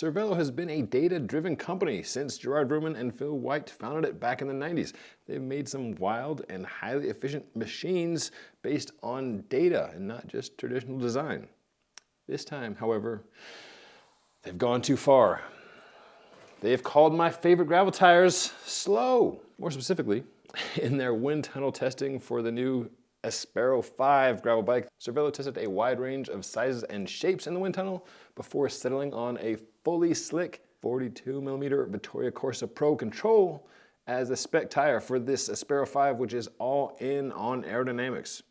Cervélo has been a data-driven company since Gerard Vrooman and Phil White founded it back in the 90s. They've made some wild and highly efficient machines based on data and not just traditional design. This time, however, they've gone too far. They have called my favorite gravel tires slow. More specifically, in their wind tunnel testing for the new Aspero 5 gravel bike, Cervélo tested a wide range of sizes and shapes in the wind tunnel before settling on a fully slick 42mm Vittoria Corsa Pro Control as a spec tire for this Aspero 5, which is all in on Aerodynamics.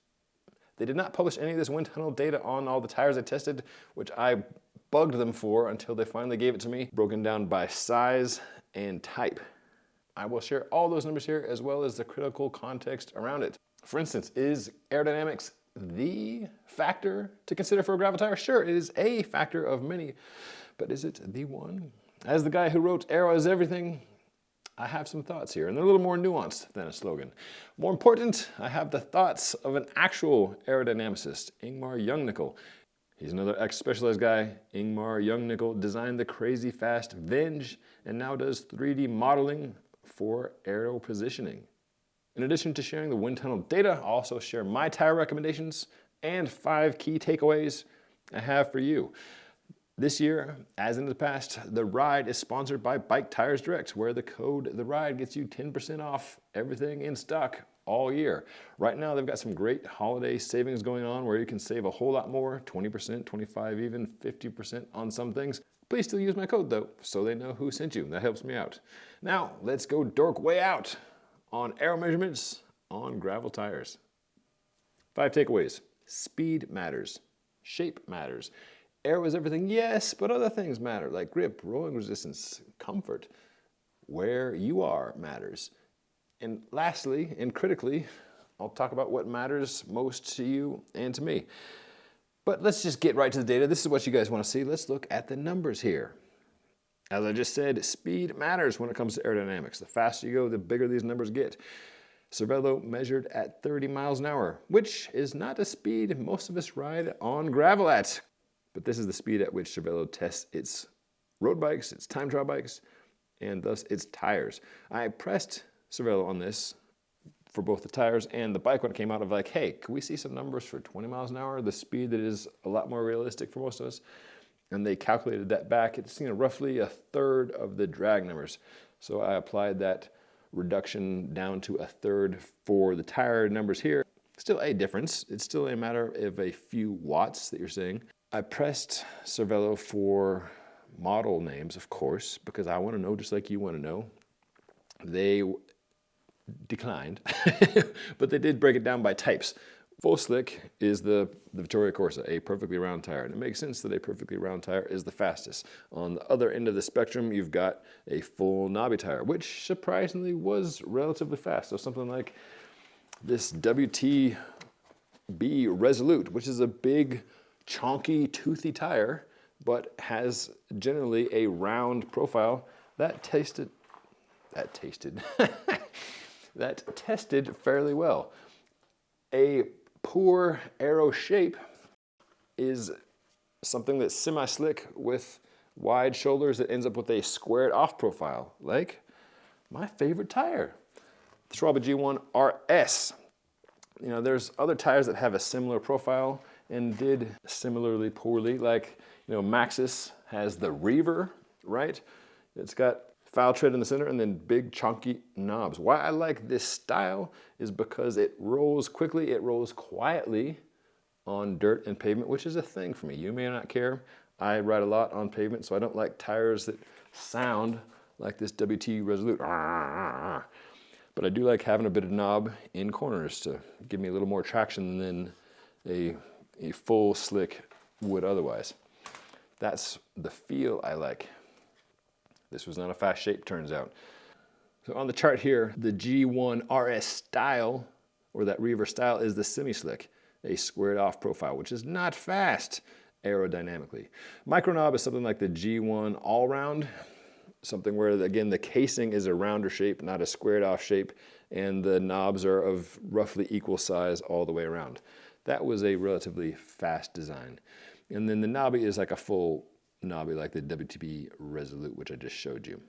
They did not publish any of this wind tunnel data on all the tires I tested, which I bugged them for until they finally gave it to me, broken down by size and type. I will share all those numbers here as well as the critical context around it. For instance, is aerodynamics the factor to consider for a gravel tire? Sure, it is a factor of many, but is it the one? As the guy who wrote "Aero is everything," I have some thoughts here, and they're a little more nuanced than a slogan. More important, I have the thoughts of an actual aerodynamicist, Ingmar Youngnickel. He's another ex-Specialized guy. Ingmar Youngnickel designed the crazy fast Venge and now does 3D modeling for aero positioning. In addition to sharing the wind tunnel data, I'll also share my tire recommendations and 5 key takeaways I have for you. This year, as in the past, the ride is sponsored by Bike Tires Direct, where the code The Ride gets you 10% off everything in stock all year. Right now, they've got some great holiday savings going on where you can save a whole lot more, 20%, 25%, even 50% on some things. Please still use my code though, so they know who sent you. That helps me out. Now, let's go dork way out on aero measurements on gravel tires. 5 takeaways. Speed matters. Shape matters. Aero is everything, yes, but other things matter, like grip, rolling resistance, comfort. Where you are matters. And lastly, and critically, I'll talk about what matters most to you and to me. But let's just get right to the data. This is what you guys want to see. Let's look at the numbers here. As I just said, speed matters when it comes to aerodynamics. The faster you go, the bigger these numbers get. Cervélo measured at 30 miles an hour, which is not a speed most of us ride on gravel at. But this is the speed at which Cervélo tests its road bikes, its time trial bikes, and thus its tires. I pressed Cervélo on this for both the tires and the bike when it came out of like, hey, can we see some numbers for 20 miles an hour, the speed that is a lot more realistic for most of us? And they calculated that back. It's roughly a third of the drag numbers. So I applied that reduction down to a third for the tire numbers here. Still a difference. It's still a matter of a few watts that you're seeing. I pressed Cervélo for model names, of course, because I want to know just like you want to know. They declined, but they did break it down by types. Full slick is the Vittoria Corsa, a perfectly round tire. And it makes sense that a perfectly round tire is the fastest. On the other end of the spectrum, you've got a full knobby tire, which surprisingly was relatively fast. So something like this WTB Resolute, which is a big, chonky, toothy tire, but has generally a round profile that tested fairly well. A poor aero shape is something that's semi-slick with wide shoulders that ends up with a squared off profile, like my favorite tire, the Schwalbe G-One RS. You know, there's other tires that have a similar profile and did similarly poorly, like, you know, Maxxis has the Reaver, right? It's got foul tread in the center and then big chunky knobs. Why I like this style is because it rolls quickly, it rolls quietly on dirt and pavement, which is a thing for me. You may not care. I ride a lot on pavement, so I don't like tires that sound like this WT Resolute. But I do like having a bit of knob in corners to give me a little more traction than a full slick would otherwise. That's the feel I like. This was not a fast shape, turns out. So on the chart here, the G1 RS style, or that Reaver style, is the semi-slick, a squared off profile, which is not fast aerodynamically. Micro knob is something like the G1 all-round, something where, again, the casing is a rounder shape, not a squared off shape, and the knobs are of roughly equal size all the way around. That was a relatively fast design. And then the knobby is like a full knobby like the WTB Resolute, which I just showed you.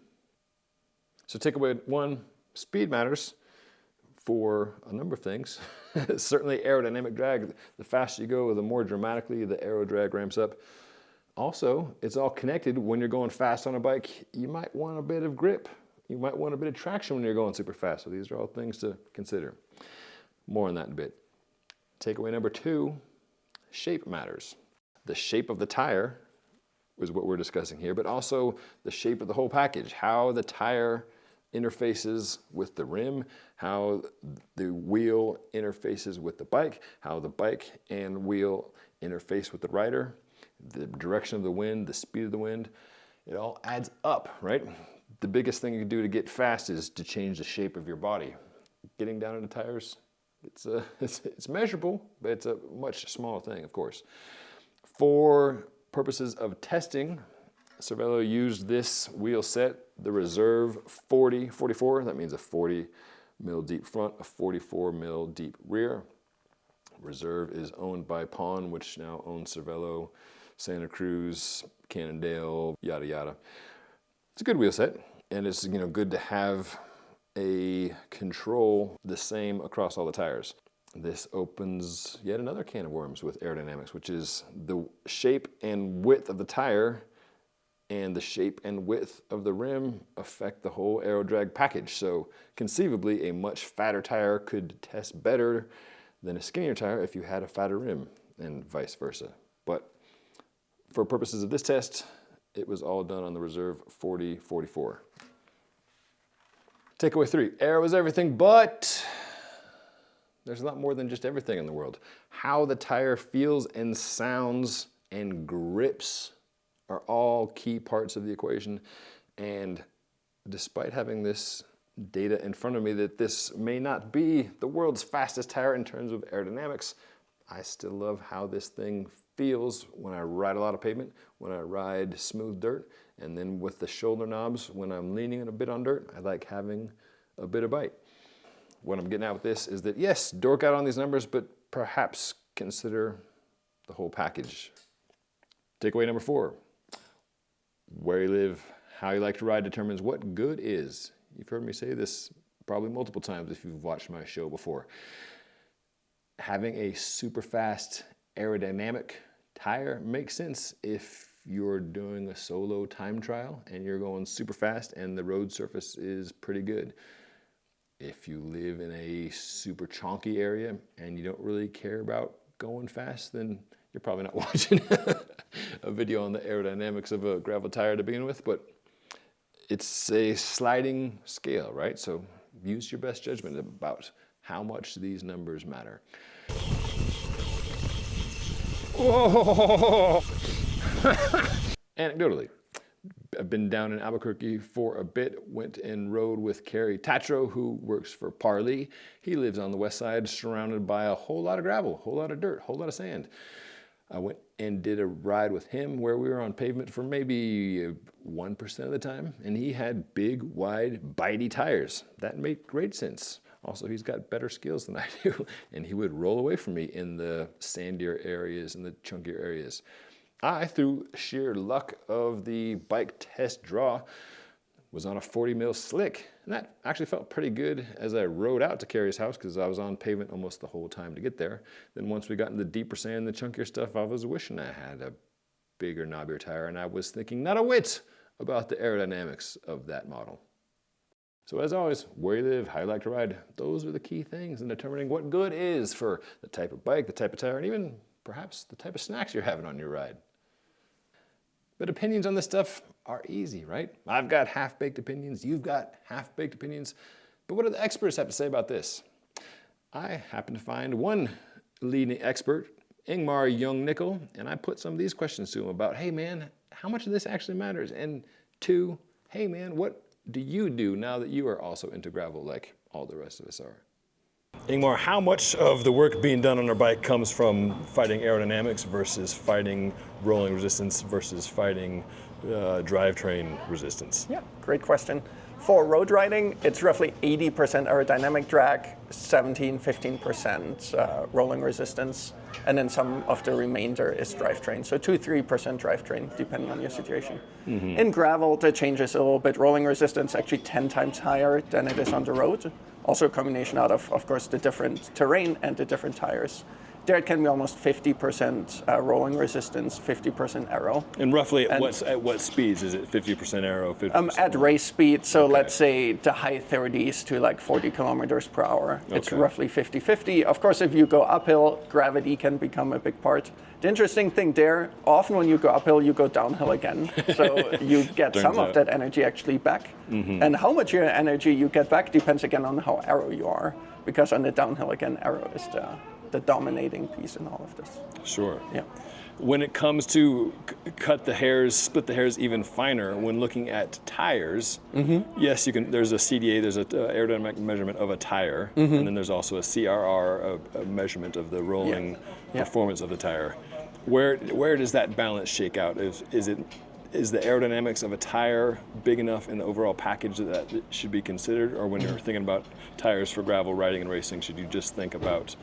So takeaway 1, speed matters for a number of things. Certainly aerodynamic drag, the faster you go, the more dramatically the aero drag ramps up. Also, it's all connected. When you're going fast on a bike, you might want a bit of grip. You might want a bit of traction when you're going super fast. So these are all things to consider. More on that in a bit. Takeaway number 2, shape matters. The shape of the tire is what we're discussing here, but also the shape of the whole package, how the tire interfaces with the rim, how the wheel interfaces with the bike, how the bike and wheel interface with the rider, the direction of the wind, the speed of the wind. It all adds up, right? The biggest thing you can do to get fast is to change the shape of your body. Getting down into tires, it's measurable, but it's a much smaller thing, of course. For purposes of testing, Cervélo used this wheel set, the Reserve 40-44. That means a 40 mil deep front, a 44 mil deep rear. Reserve is owned by Pawn, which now owns Cervélo, Santa Cruz, Cannondale, yada yada. It's a good wheel set, and it's good to have a control the same across all the tires. This opens yet another can of worms with aerodynamics, which is the shape and width of the tire and the shape and width of the rim affect the whole aero drag package. So conceivably, a much fatter tire could test better than a skinnier tire if you had a fatter rim, and vice versa. But for purposes of this test, it was all done on the Reserve 40-44. Takeaway 3, aero is everything, but there's a lot more than just everything in the world. How the tire feels and sounds and grips are all key parts of the equation. And despite having this data in front of me that this may not be the world's fastest tire in terms of aerodynamics, I still love how this thing feels when I ride a lot of pavement, when I ride smooth dirt, and then with the shoulder knobs, when I'm leaning a bit on dirt, I like having a bit of bite. What I'm getting at with this is that, yes, dork out on these numbers, but perhaps consider the whole package. Takeaway number 4, where you live, how you like to ride determines what good is. You've heard me say this probably multiple times if you've watched my show before. Having a super fast aerodynamic tire makes sense if you're doing a solo time trial and you're going super fast and the road surface is pretty good. If you live in a super chonky area and you don't really care about going fast, then you're probably not watching a video on the aerodynamics of a gravel tire to begin with, but it's a sliding scale, right? So use your best judgment about how much these numbers matter. Whoa. Anecdotally, I've been down in Albuquerque for a bit, went and rode with Kerry Tatro, who works for Parley. He lives on the west side, surrounded by a whole lot of gravel, a whole lot of dirt, a whole lot of sand. I went and did a ride with him where we were on pavement for maybe 1% of the time, and he had big, wide, bitey tires. That made great sense. Also, he's got better skills than I do, and he would roll away from me in the sandier areas and the chunkier areas. I, through sheer luck of the bike test draw, was on a 40 mil slick, and that actually felt pretty good as I rode out to Kerry's house because I was on pavement almost the whole time to get there. Then once we got into the deeper sand, the chunkier stuff, I was wishing I had a bigger, knobbier tire, and I was thinking not a whit about the aerodynamics of that model. So as always, where you live, how you like to ride, those are the key things in determining what good is for the type of bike, the type of tire, and even perhaps the type of snacks you're having on your ride. But opinions on this stuff are easy, right? I've got half-baked opinions, you've got half-baked opinions, but what do the experts have to say about this? I happen to find one leading expert, Ingmar Young-Nickel, and I put some of these questions to him about, hey man, how much of this actually matters? And 2, hey man, what do you do now that you are also into gravel like all the rest of us are? Ingmar, how much of the work being done on our bike comes from fighting aerodynamics versus fighting rolling resistance versus fighting drivetrain resistance? Yeah, great question. For road riding, it's roughly 80% aerodynamic drag, 15% rolling resistance, and then some of the remainder is drivetrain. So 2-3% drivetrain, depending on your situation. In gravel, the changes a little bit. Rolling resistance actually 10 times higher than it is on the road. Also a combination out of course, the different terrain and the different tires. There it can be almost 50% rolling resistance, 50% aero. And roughly at what speeds? Is it 50% aero, 50% at race speed, so let's say the high 30s to like 40 kilometers per hour. It's roughly 50-50. Of course, if you go uphill, gravity can become a big part. The interesting thing there, often when you go uphill, you go downhill again. So you get some of that energy actually back. And how much energy you get back depends again on how aero you are. Because on the downhill, again, aero is the dominating piece in all of this. Sure. Yeah. When it comes to split the hairs even finer, when looking at tires, yes, you can. There's a CDA, there's an aerodynamic measurement of a tire, and then there's also a CRR, a measurement of the rolling performance of the tire. Where does that balance shake out? Is the aerodynamics of a tire big enough in the overall package that it should be considered, or when you're thinking about tires for gravel riding and racing, should you just think about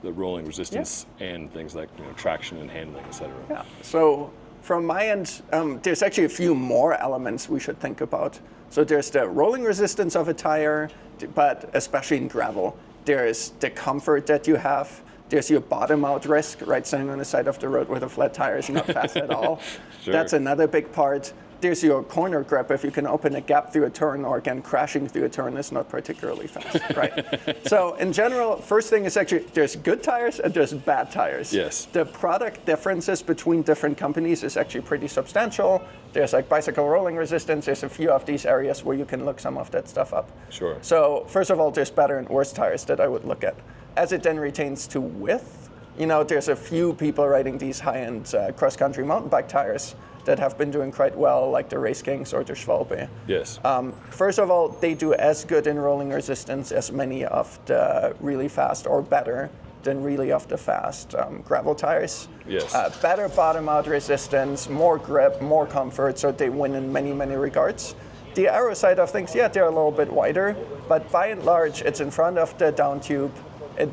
the rolling resistance and things like traction and handling, etc.? Yeah. So from my end, there's actually a few more elements we should think about. So there's the rolling resistance of a tire, but especially in gravel, there's the comfort that you have. There's your bottom out risk, right? Standing on the side of the road with a flat tire is not fast at all. Sure. That's another big part. There's your corner grip. If you can open a gap through a turn, or again, crashing through a turn is not particularly fast, right? So in general, first thing is actually there's good tires and there's bad tires. Yes. The product differences between different companies is actually pretty substantial. There's like bicycle rolling resistance. There's a few of these areas where you can look some of that stuff up. Sure. So first of all, there's better and worse tires that I would look at. As it then retains to width, there's a few people riding these high-end cross-country mountain bike tires that have been doing quite well, like the Race Kings or the Schwalbe. Yes. First of all, they do as good in rolling resistance as many of the really fast, or better than really of the fast gravel tires. Yes. Better bottom out resistance, more grip, more comfort, so they win in many, many regards. The aero side of things, yeah, they're a little bit wider, but by and large, it's in front of the down tube.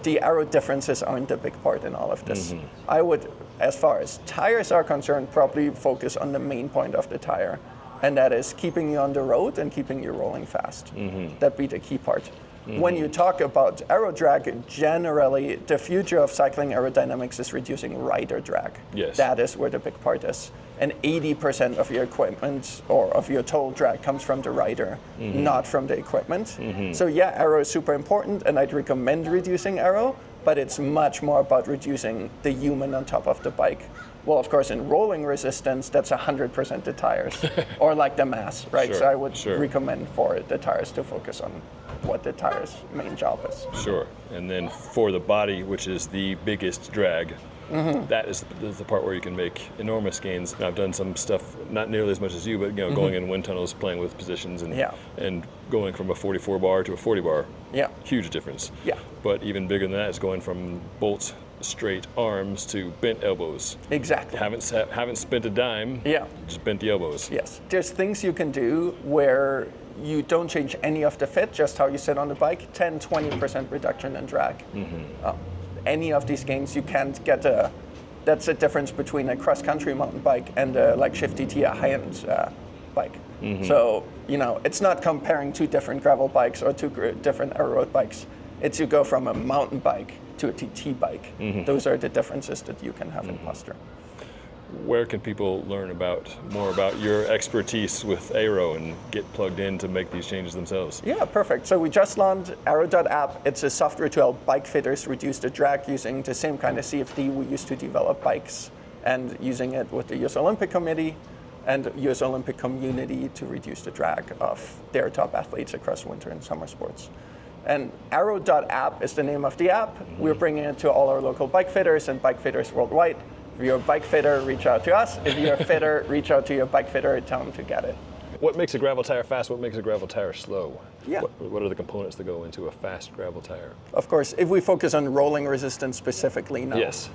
The aero differences aren't a big part in all of this. I would, as far as tires are concerned, probably focus on the main point of the tire, and that is keeping you on the road and keeping you rolling fast. That'd be the key part. When you talk about aero drag, generally the future of cycling aerodynamics is reducing rider drag. Yes. That is where the big part is. And 80% of your equipment or of your total drag comes from the rider, not from the equipment. So yeah, aero is super important, and I'd recommend reducing aero, but it's much more about reducing the human on top of the bike. Well, of course, in rolling resistance, that's 100% the tires, or like the mass, right? Sure, so I would recommend for the tires to focus on what the tire's main job is. Sure, and then for the body, which is the biggest drag, that is the part where you can make enormous gains. Now, I've done some stuff, not nearly as much as you, but going in wind tunnels, playing with positions, and going from a 44 bar to a 40 bar. Yeah. Huge difference. Yeah. But even bigger than that is going from bolt straight arms to bent elbows. Exactly. Haven't spent a dime. Yeah. Just bent the elbows. Yes. There's things you can do where you don't change any of the fit, just how you sit on the bike. 10-20% reduction in drag. Any of these gains you can't get that's the difference between a cross-country mountain bike and a like Shift TT, a high-end bike. So it's not comparing two different gravel bikes or two different aero road bikes. It's you go from a mountain bike to a TT bike. Those are the differences that you can have in posture. Where can people learn more about your expertise with aero and get plugged in to make these changes themselves? Yeah, perfect. So we just launched aero.app. It's a software to help bike fitters reduce the drag using the same kind of CFD we used to develop bikes, and using it with the US Olympic Committee and US Olympic community to reduce the drag of their top athletes across winter and summer sports. And aero.app is the name of the app. We're bringing it to all our local bike fitters and bike fitters worldwide. If you're a bike fitter, reach out to us. If you're a fitter, reach out to your bike fitter and tell them to get it. What makes a gravel tire fast? What makes a gravel tire slow? Yeah. What are the components that go into a fast gravel tire? Of course, if we focus on rolling resistance specifically now, yes.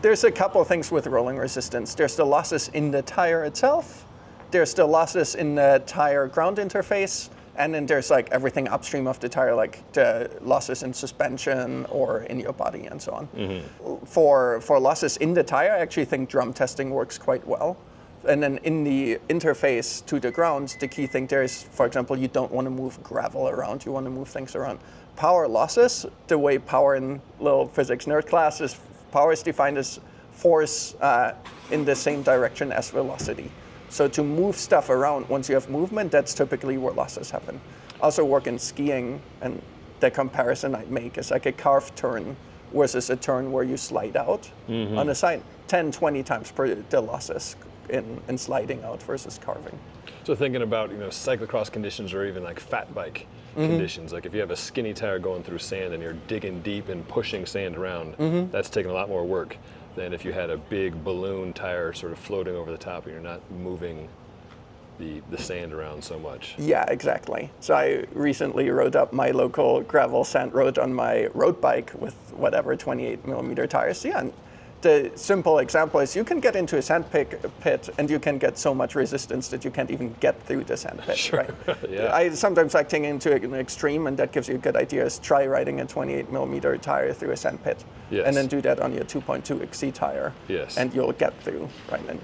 There's a couple of things with rolling resistance. There's the losses in the tire itself. There's the losses in the tire ground interface. And then there's like everything upstream of the tire, like the losses in suspension or in your body and so on. For losses in the tire, I actually think drum testing works quite well. And then in the interface to the ground, the key thing there is, for example, you don't want to move gravel around, you want to move things around. Power losses, the way power in little physics nerd class is, power is defined as force in the same direction as velocity. So to move stuff around, once you have movement, that's typically where losses happen. Also work in skiing, and the comparison I'd make is like a carved turn versus a turn where you slide out on the side, 10, 20 times per the losses in sliding out versus carving. So thinking about, cyclocross conditions or even like fat bike conditions, like if you have a skinny tire going through sand and you're digging deep and pushing sand around, that's taking a lot more work than if you had a big balloon tire sort of floating over the top and you're not moving the sand around so much. Yeah, exactly. So I recently rode up my local gravel sand road on my road bike with whatever 28 millimeter tires. Yeah, and the simple example is you can get into a sand pit and you can get so much resistance that you can't even get through the sand pit. Sure. Right? Yeah. I sometimes like taking it to an extreme, and that gives you a good idea, is try riding a 28 millimeter tire through a sand pit. Yes. And then do that on your 2.2 XC tire. Yes. And you'll get through. Right? And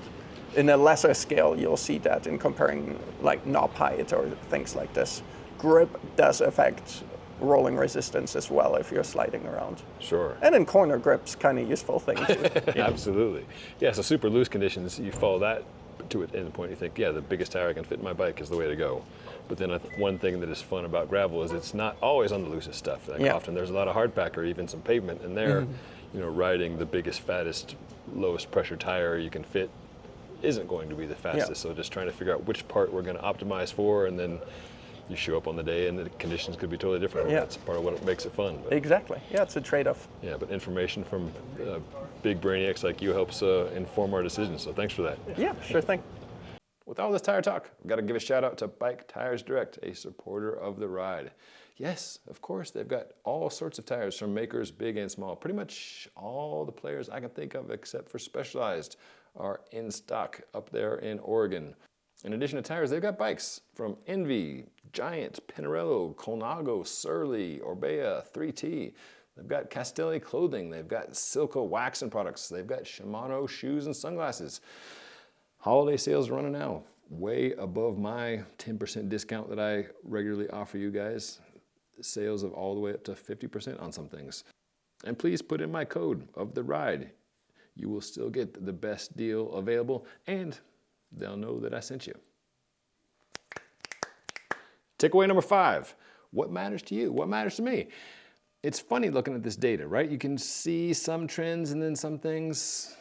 in a lesser scale, you'll see that in comparing like knob height or things like this. Grip does affect rolling resistance as well if you're sliding around. Sure. And in corner grips, kind of useful thing too. Absolutely. Yeah, so super loose conditions, you follow that to an end point, you think, yeah, the biggest tire I can fit in my bike is the way to go. But then one thing that is fun about gravel is it's not always on the loosest stuff. Like often there's a lot of hard pack or even some pavement in there. Riding the biggest, fattest, lowest pressure tire you can fit isn't going to be the fastest. So just trying to figure out which part we're going to optimize for, and then you show up on the day and the conditions could be totally different. That's part of what makes it fun. But, exactly. Yeah, it's a trade-off. Yeah, but information from big brainiacs like you helps inform our decisions. So thanks for that. Yeah, sure thing. With all this tire talk, I've got to give a shout out to Bike Tires Direct, a supporter of the ride. Yes, of course, they've got all sorts of tires from makers big and small. Pretty much all the players I can think of except for Specialized are in stock up there in Oregon. In addition to tires, they've got bikes from Envy, Giant, Pinarello, Colnago, Surly, Orbea, 3T. They've got Castelli clothing. They've got Silco wax and products. They've got Shimano shoes and sunglasses. Holiday sales are running now, way above my 10% discount that I regularly offer you guys. Sales of all the way up to 50% on some things. And please put in my code of the ride. You will still get the best deal available, and they'll know that I sent you. Takeaway number 5. What matters to you? What matters to me? It's funny looking at this data, right? You can see some trends and then some things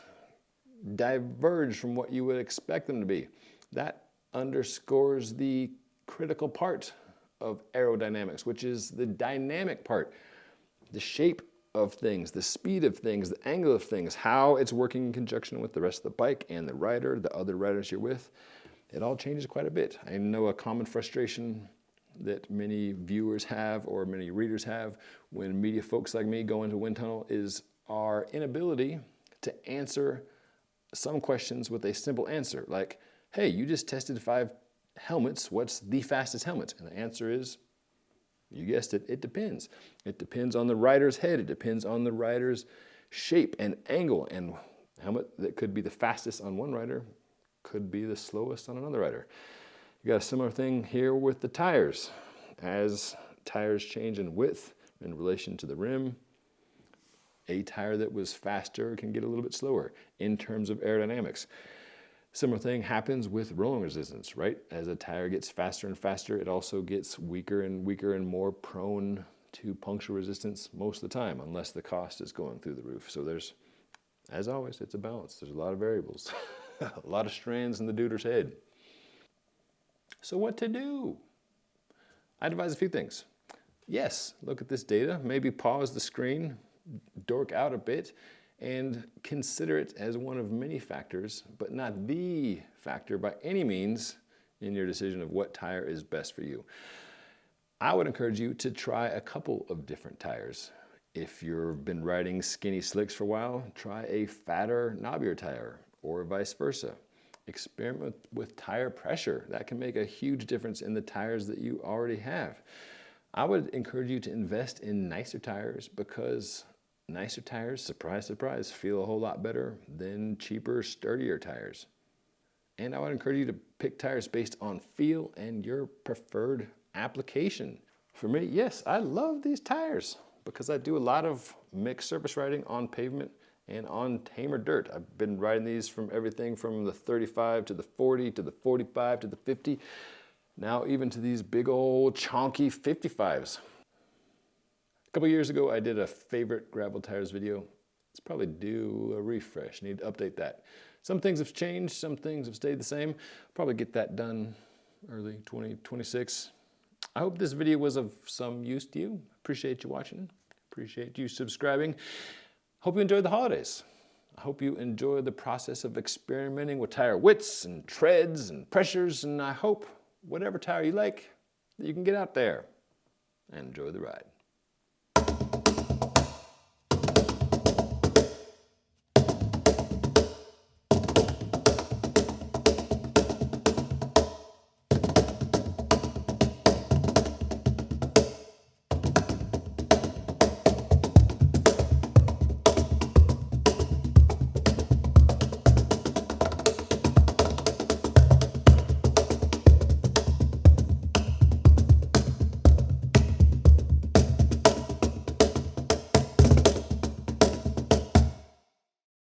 diverge from what you would expect them to be. That underscores the critical part of aerodynamics, which is the dynamic part, the shape of things, the speed of things, the angle of things, how it's working in conjunction with the rest of the bike and the rider, the other riders you're with. It all changes quite a bit. I know a common frustration that many viewers have or many readers have when media folks like me go into wind tunnel is our inability to answer some questions with a simple answer, like, hey, you just tested 5 helmets, what's the fastest helmet? And the answer is, you guessed it, it depends. It depends on the rider's head, it depends on the rider's shape and angle, and helmet that could be the fastest on one rider could be the slowest on another rider. You got a similar thing here with the tires. As tires change in width in relation to the rim, a tire that was faster can get a little bit slower in terms of aerodynamics. Similar thing happens with rolling resistance, right? As a tire gets faster and faster, it also gets weaker and weaker and more prone to puncture resistance most of the time, unless the cost is going through the roof. So there's, as always, it's a balance. There's a lot of variables, a lot of strands in the duder's head. So what to do? I'd advise a few things. Yes, look at this data, maybe pause the screen, dork out a bit, and consider it as one of many factors, but not the factor by any means in your decision of what tire is best for you. I would encourage you to try a couple of different tires. If you've been riding skinny slicks for a while, try a fatter, knobbier tire, or vice versa. Experiment with tire pressure. That can make a huge difference in the tires that you already have. I would encourage you to invest in nicer tires because nicer tires, surprise, surprise, feel a whole lot better than cheaper, sturdier tires. And I would encourage you to pick tires based on feel and your preferred application. For me, yes, I love these tires because I do a lot of mixed surface riding on pavement and on tamer dirt. I've been riding these from everything from the 35 to the 40 to the 45 to the 50, now even to these big old chonky 55s. A couple years ago, I did a favorite gravel tires video. It's probably due a refresh, need to update that. Some things have changed, some things have stayed the same. Probably get that done early 2026. I hope this video was of some use to you. Appreciate you watching, appreciate you subscribing. Hope you enjoyed the holidays. I hope you enjoy the process of experimenting with tire widths and treads and pressures, and I hope whatever tire you like, that you can get out there and enjoy the ride.